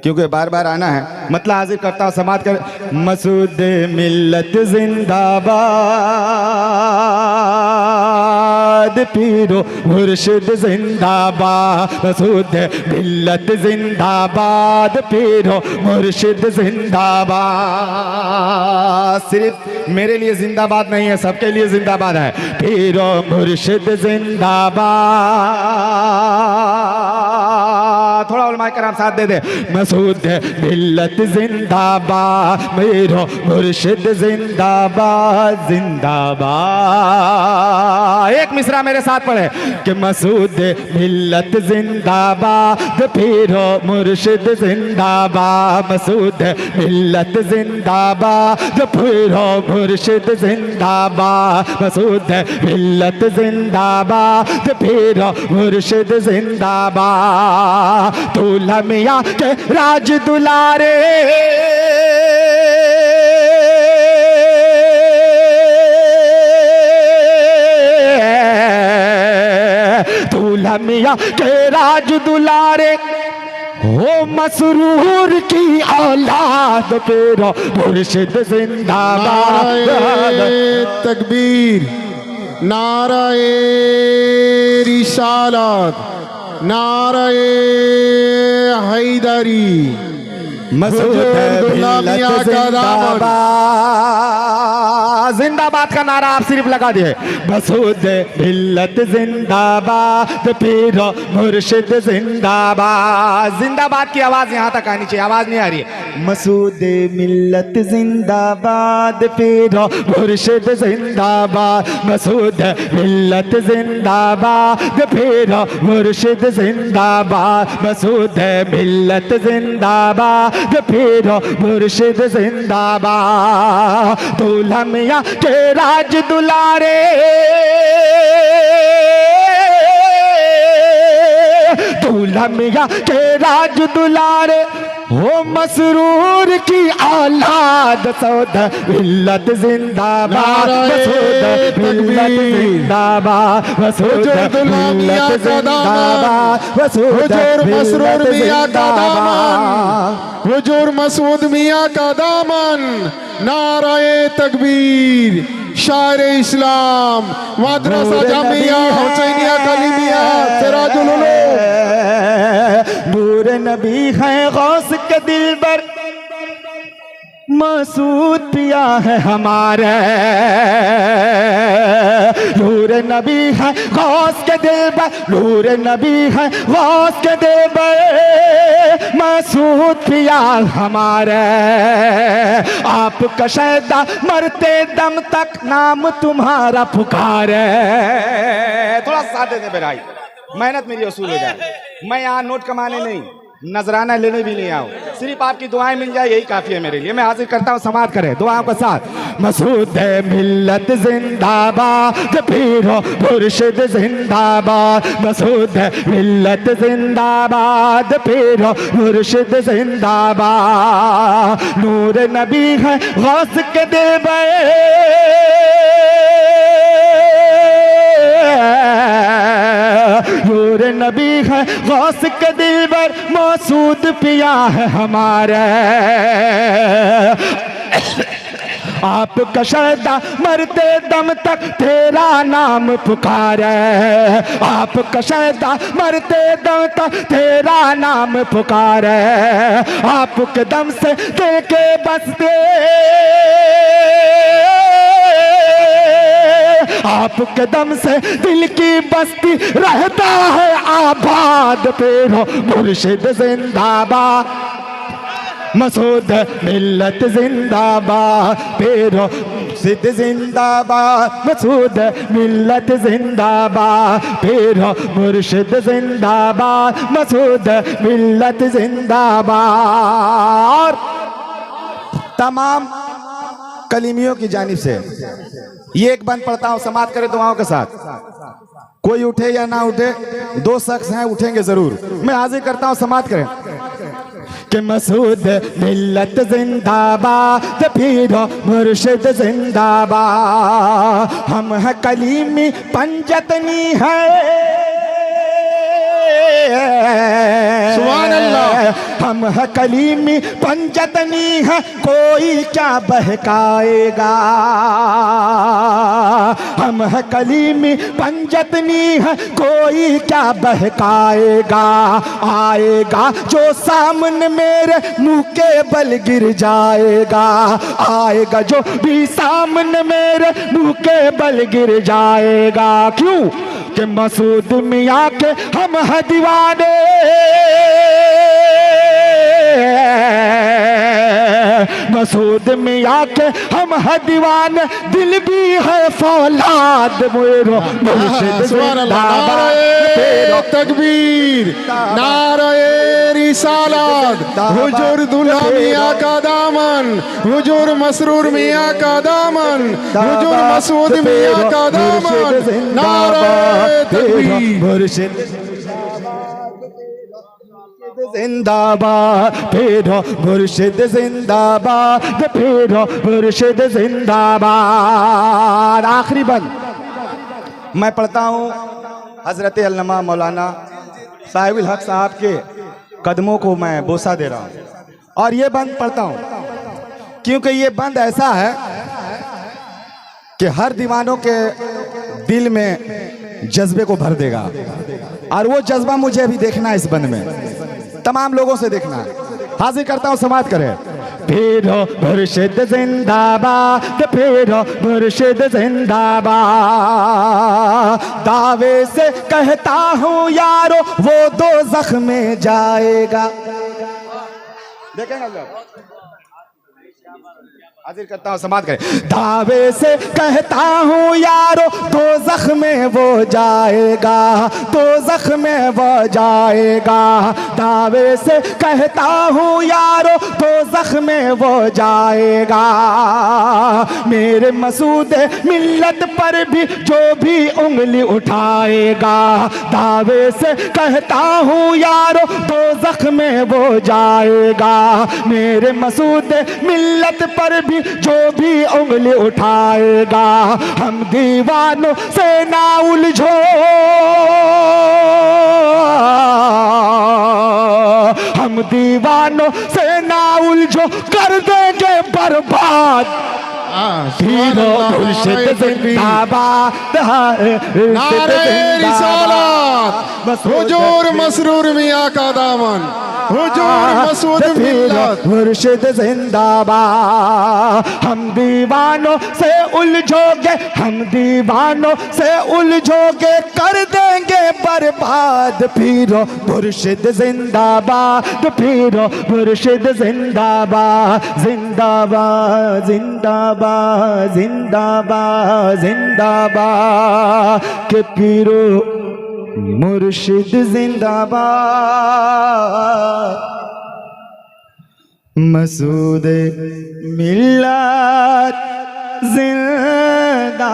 क्योंकि बार बार आना है। मतलब हाजिर करता हूँ, समाप्त कर। मसूद मिल्लत जिंदाबाद, पीरो मुर्शिद जिंदाबाद। मसूद मिल्लत जिंदाबाद, पीरो मुर्शिद जिंदाबाद। सिर्फ मेरे लिए जिंदाबाद नहीं है, सबके लिए जिंदाबाद है। पीरो मुर्शिद जिंदाबाद। थोड़ा उलमा कराम साथ दे दे। मसूद मिल्लत जिंदाबाद, मेरो मुर्शिद जिंदाबाद जिंदाबाद। एक मिसरा मेरे साथ पढ़े कि मसूद मिल्लत जिंदाबाद, फिरो मुर्शिद जिंदाबाद। मसूद मिल्लत जिंदाबाद, फिरो मुर्शिद जिंदाबाद। मसूद मिल्लत जिंदाबाद, फिरो मुर्शिद जिंदाबाद। दूल्हा मियां के राज दुलारे, दूल्हा मियां के राज दुलारे, हो मसरूर की औलाद, पेरो मुर्शिद जिंदाबाद। तकबीर, नाराए रिसालत, नाराए हैदरी। मसूद मिल्लत जिंदाबाद, जिंदाबाद का नारा आप सिर्फ लगा दिए। मसूद मिल्लत जिंदाबाद, फिरो मुर्शिद जिंदाबाद। जिंदाबाद की आवाज यहाँ तक आनी चाहिए, आवाज नहीं आ रही है। मसूद मिल्लत जिंदाबाद, फिरो मुर्शिद जिंदाबाद। मसूद मिल्लत जिंदाबाद, फिरो मुर्शिद जिंदाबाद। मसूद मिल्लत जिंदाबाद, फिरो मुर्शिद जिंदाबाद। दूल्हा मियां के राज दुलारे, दूल्हा मियां के राज दुलारे, हो मसरूर की औलाद। मसूद मिल्लत जिंदाबाद, मसूद मिल्लत जिंदाबाद। मसूद मिल्लत जिंदाबाद, मसूद मसरूर मियां का दामन, जिंदाबाद। हुजूर मसूद मियां का दामन। नाराए तकबीर, शायर इस्लाम, मदरसा जामिया हुसैनिया कलीमिया सिराजुल उलूम। नूर नबी है गौस के दिलबर, मसूद पिया है हमारे। नूर नबी है गौस के दिलबर, नूर नबी है गौस के दिलबर, मसूद पिया हमारे। आपका शैदा मरते दम तक नाम तुम्हारा पुकारे। थोड़ा साथ दे दे भाई, मेहनत मेरी वसूल हो जाए। मैं यहाँ नोट कमाने नहीं, नजराना लेने भी नहीं आऊँ, सिर्फ आपकी दुआएं मिल जाए यही काफी है मेरे लिए। मैं हाजिर करता हूँ, समाप्त करें दुआओं के साथ। मसूद मिल्लत जिंदाबाद, फिरो मुर्शिद जिंदाबाद। मसूद मिल्लत जिंदाबाद, फिरो मुर्शिद जिंदाबाद। नूर नबी है गौस के दिलबर, नूर नबी है गौस के दिलबर, मसूद पिया है हमारे। आपका शरदा मरते दम तक तेरा नाम पुकारे। आपका शरदा मरते दम तक तेरा नाम पुकारे। आपके दम से दिल के बसते, आपके दम से दिल की बस्ती रहता है आबाद। फिरो मुर्शिद जिंदाबाद, मसूद मिल्लत जिंदाबाद। फिरो मुर्शिद जिंदाबाद, मसूद मिल्लत जिंदाबाद। फिरो मुर्शिद जिंदाबाद, मसूद मिल्लत जिंदाबाद। तमाम कलीमियों की जानिब से ये एक बंद पढ़ता हूं, समाप्त करें दुआओं के साथ। कोई उठे या ना उठे, दो शख्स हैं उठेंगे जरूर। मैं हाजिर करता हूं, समाप्त करें कि मसूद मिल्लत जिंदाबाद, फिरो मुर्शिद जिंदाबाद। हम है कलीमी पंजतनी है, सुभान अल्लाह। हम है कलीमी पंजतनी है, कोई क्या बहकाएगा। हम है कलीमी पंजतनी है, कोई क्या बहकाएगा। आएगा जो सामने मेरे मुंह के बल गिर जाएगा। आएगा जो भी सामने मेरे मुंह के बल गिर जाएगा। क्यों कि मसूद मियाँ के हम है दीवाने। मसूद मियाँ के हम है दीवाने, दिल भी है फौलाद। मेरो मुर्शिद जिंदाबाद, नारे तकबीर, नारे रिसालत। हुजूर दुल्हा मियाँ का दामन, हुजूर मसरूर मियाँ का दामन, हुजूर मसूद मियाँ का दामन। नारे तकबीर। मुर्शिद जिंदाबाद, फिर मुर्शिद जिंदाबाद, फिर मुर्शिद जिंदाबाद। आखिरी बंद मैं पढ़ता हूँ हजरत अल्लामा मौलाना साहिबुल हक साहब के कदमों को मैं बोसा दे रहा हूँ। और ये बंद पढ़ता हूँ क्योंकि ये बंद ऐसा है कि हर दीवानों के दिल में जज्बे को भर देगा। और वो जज्बा मुझे अभी देखना है, इस बंद में तमाम लोगों से देखना है। हाजिर करता हूँ, समाप्त करें। फिर मुर्शिद जिंदाबाद, फिर मुर्शिद जिंदाबाद। दावे से कहता हूँ यारो, वो दो जख्म में जाएगा। देखें ना, हाजिर करता हूँ, समाप्त करें। दावे से कहता हूँ यारो, दो जख्म में वो जाएगा, दो जख्म में वो जाएगा। दावे से कहता हूँ यारो, दो जख्म में वो जाएगा। मेरे मसूद मिल्लत पर भी जो भी उंगली उठाएगा। दावे से कहता हूँ यारो, दो जख्म में वो जाएगा। मेरे मसूद मिल्लत पर भी जो भी उंगली उठाएगा। हम दीवानों से ना उलझो, हम दीवानों से ना उलझो, कर देंगे बर्बाद। मुर्शिद जिंदाबाद, नारे रिसालत। हुजूर मसरूर मियाँ का दामन, हुजूर मसूद मिल्लत। मुर्शिद जिंदाबाद। हम दीवानों से उलझोगे, हम दीवानों से उलझोगे, कर देंगे बर्बाद। फिरो मुर्शिद जिंदाबाद, फिरो मुर्शिद जिंदाबाद, जिंदाबाद जिंदाबाद जिंदाबाद जिंदाबाद। के पीरो मुर्शिद जिंदाबाद, मसूद मिल्लत जिंदाबाद।